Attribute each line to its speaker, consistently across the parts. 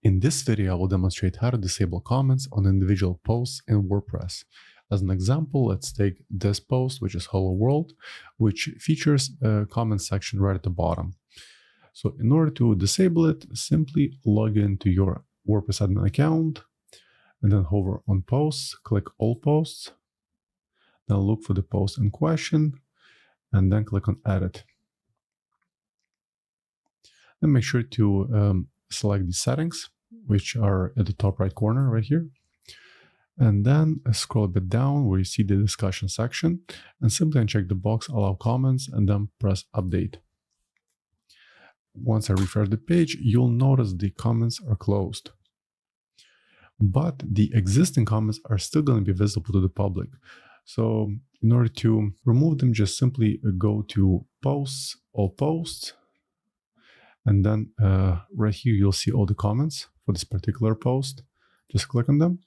Speaker 1: In this video, I will demonstrate how to disable comments on individual posts in WordPress. As an example, let's take this post, which is Hello World, which features a comment section right at the bottom. So in order to disable it, simply log into your WordPress admin account and then hover on posts, click all posts, then look for the post in question, and then click on edit. Then make sure to select the settings, which are at the top right corner right here. And then scroll a bit down where you see the discussion section and simply uncheck the box, allow comments, and then press update. Once I refresh the page, you'll notice the comments are closed. But the existing comments are still going to be visible to the public. So in order to remove them, just simply go to posts, all posts, and then right here, you'll see all the comments for this particular post. Just click on them.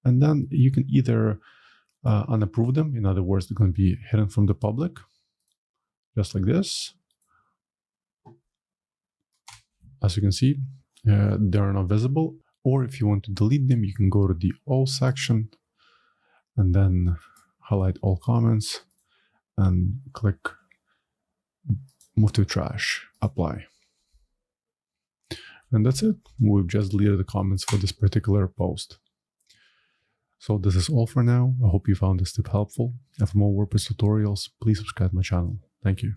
Speaker 1: And then you can either unapprove them. In other words, they're going to be hidden from the public, just like this. As you can see, they are not visible. Or if you want to delete them, you can go to the all section and then highlight all comments and click move to trash, apply. And that's it. We've just deleted the comments for this particular post. So this is all for now. I hope you found this tip helpful. And for more WordPress tutorials, please subscribe to my channel. Thank you.